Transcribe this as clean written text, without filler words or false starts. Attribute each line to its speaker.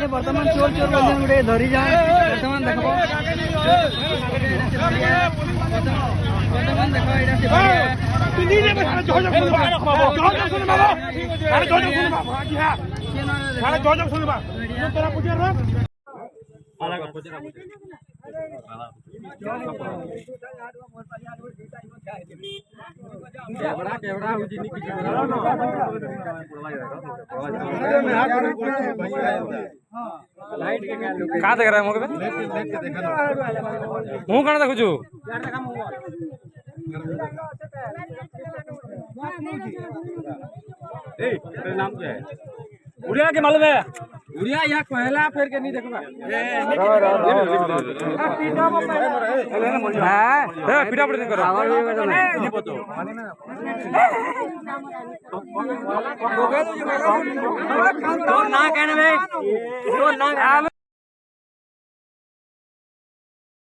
Speaker 1: वर्तमान चोर चोर बोल गोटे धरी जा वर्तमान देख वर्तमान देख
Speaker 2: कहाँ देख रहा है मुझे हूँ कहाँ देखु नाम क्या है उड़िया के मालूम है उड़िया यहाँ कहला फिर के नहीं देखबा हां पीटा पड़ नहीं करो तो ना कहने में तो ना